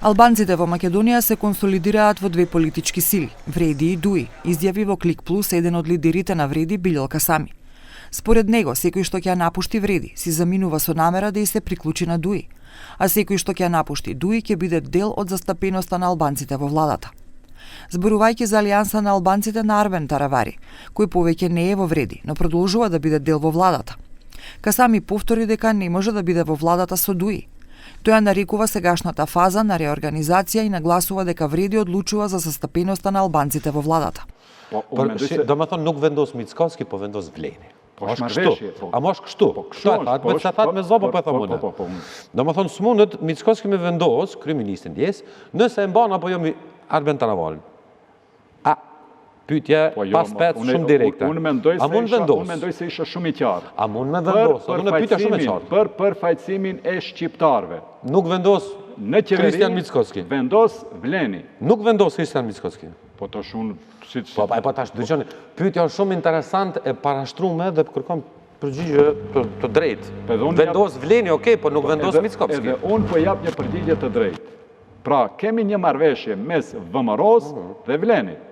Албанците во Македонија се консолидираат во две политички сили, Вреди и Дуи, изјави во Клик Плюс еден од лидерите на Вреди, Билјел Касами. Според него, секој што ќе ја напушти Вреди, си заминува со намера да и се приклучи на Дуи, а секој што ќе ја напушти Дуи ќе биде дел од застапеноста на албанците во владата. Зборувајќи за алијанса на албанците на Арбен Таравари, кој повеќе не е во Вреди, но продолжува да биде дел во владата. Касами повтори дека не може да биде во владата со Дуи. Тој ја нарекува сегашната фаза на реорганизација и нагласува дека Вреди одлучува за застапеноста на албанците во владата. Domethënë nuk vendos Mickoski, po vendos Vleni. Po është marrëveshje. A mosh kështu? Kështu, me zopo po e thamë unë. Domethënë s'mundet Mickoski me vendos, kryeministri ndjes, nëse e mban apo jo Arben Taravalin. Pyetje pas pet shumë direkte. Unë mendoj se isha shumë i qartë. A mund me vendos? Unë pyetja shumë e qartë. Për përfaqësimin e shqiptarëve. Nuk vendos në qeveri. Kristian Mickoski. Vendos Vleni. Nuk vendos Kristian Mickoski. Po tash unë Po tash dëgjoni. Pyetja është shumë interesante e parashtruar dhe kërkon përgjigje të drejtë. Vendos Vleni, okay, po nuk vendos Mickoski. Edhe unë po jap një përgjigje të drejtë. Pra, kemi një marrëveshje mes VMRO-s dhe Vlenit.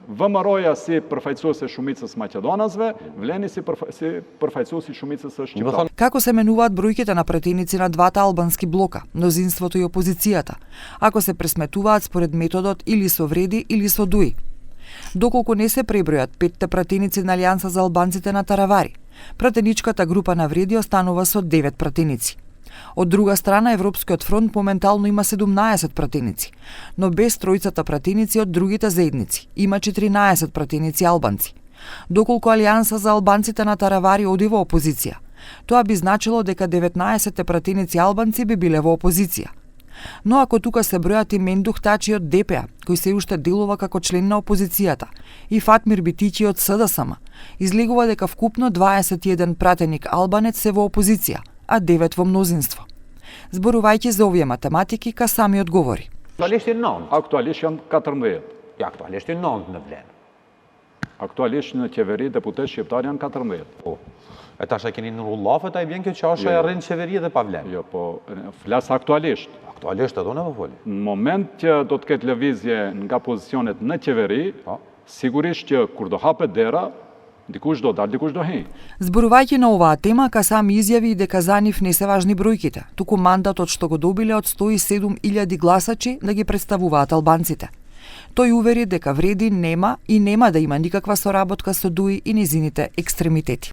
VMRO-ja si përfaqësuese shumicës maqedonasve, Vleni si përfaqësuesi shumicës së shqiptarëve. Како се менуваат бројките на пратеници на двата албански блока, мнозинството и опозицијата, ако се пресметуваат според методот или со Вреди или со Дуи? Доколку не се пребројат петте пратеници на Алијанса за албанците на Таравари, пратеничката група на Вреди останува со 9 пратеници. Од друга страна, Европскиот фронт моментално има 17 пратеници, но без тројцата пратеници од другите заедници, има 14 пратеници албанци. Доколку Алијанса за албанците на Таравари оди во опозиција, тоа би значило дека 19 пратеници албанци би биле во опозиција. Но ако тука се бројат и Мендух Тачи од ДПА, кој се уште делува како член на опозицијата, и Фатмир Битичи од СДСМ, излегува дека вкупно 21 пратеник албанец се во опозиција, а 9 во мнозинство. Зборувајќи за овие математики, Касами одговори. Aktualisht janë 9. Aktualisht janë 14. Ja, aktualisht janë 9 në Vlen. Aktualisht në qeveri deputet shqiptar janë 14. Po. E tash e keni në rullafet, a i vjen kjo qasha e rrinë qeveri dhe pa Vlen. Jo, po, flas aktualisht. Aktualisht edhe unë e vëfoli. Në moment që do të ketë lëvizje nga pozicionet në qeveri, sigurisht që kur do hapet dera, dikush do dal, dikush do hej. Зборувајќи на оваа тема, Касами изјави и дека за нив не се важни бројките, туку мандатот што го добиле од 107.000 гласачи да ги представуваат албанците. Тој увери дека Вреди нема и нема да има никаква соработка со Дуи и низините екстремитети.